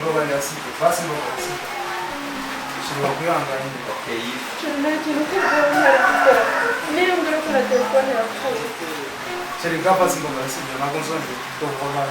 Provare a sito, basi lo basi. Ci vuole più anche ok. C'è il capo si come si ma con sono dopo la.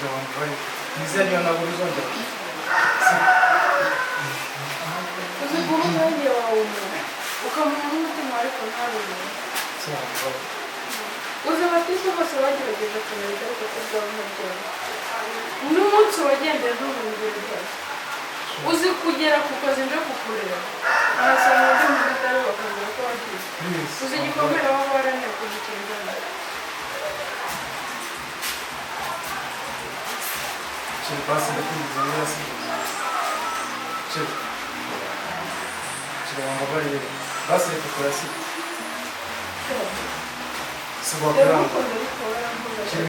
Shira wambaye. Nizere niyo ntabwo bizongera. uzi kuba umwanya wawe ukamuha n'umutima ariko ntabimenya uzi abatisi bose bagerageje kumenya ariko kubwaho ntabyoro n'umunsi wagendeye n'ubumbire bwose uzi kugera ku kazi nje kukureba arasanga undi mu bitaro bakambwira ko wagiye uzi igikomere waba waraniye kugikinzana Shira basi ndakwinjiza neza si. Shira wambaye. Basi tukora si. Subakira.